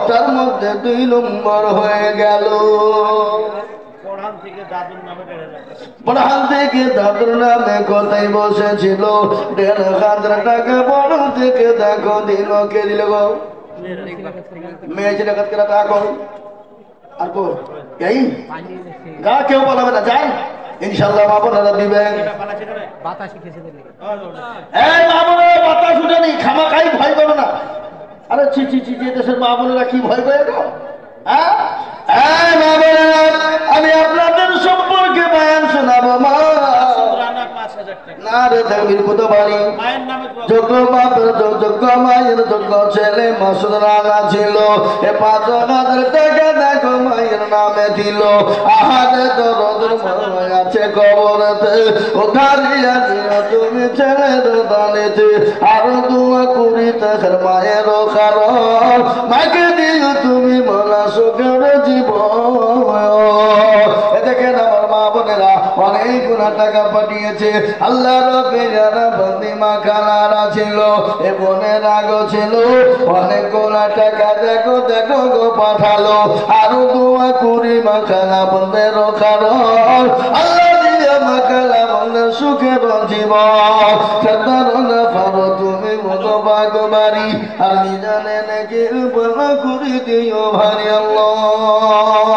তার মধ্যে 2 নম্বর হয়ে গেল। পড়ান থেকে দাদুর নামে কোথায় বসেছিল 1,500 টাকা। পড়ান থেকে দেখো দিল কে দিল গো, মেয়ে ছেলে কাছে টাকা করো আর কো এই গা কেউ বলাবে না, যাই ইনশাআল্লাহ মা বোনেরা দিবেন। বাতাস শিখেছে এই মা বোনেরা বাতাস উঠেনি, খামাখাই ভয় করো না। আরে ছি ছি ছি, দেশের মা বোনেরা কি ভয় করে গো? হ্যাঁ মা বোনেরা, আমি আপনাদের সম্পর্কে বয়ান শোনাবো। মা না রে তাকবীর কত বাড়ি, যোগ্য বাপের যোগ্য মায়ের যোগ্য ছেলে মাসুদ রানা ছিল। 5,000 টাকা দেখো মায়ের নামে দিল। আহারে দরদের মনে আছে কবরেতে, ওখানে আসিয়া তুমি ছেলে দানেতে। আরো দোয়া করি তার মায়ের কারণ, মাকে দিও তুমি মনা সুখের জীবন। দেখেন আমার মা বোনেরা অনেক গুণা টাকা পাঠিয়েছে। আল্লাহ রবে যারা বন্দি মা খানারা ছিল, এ বোনের আগো ছিল অনেক গুণা টাকা। দেখো দেখো গো পাঠালো, আরো দোয়া করি মা খানা বন্ধের কারণ, আল্লাহ দিয়ে মা খানা বন্ধের সুখের জীবন। সাধারণ পারো তুমি মতো বাগবাড়ি, আমি জানে নাকি বলা করি দিও ভারি আল্লাহ।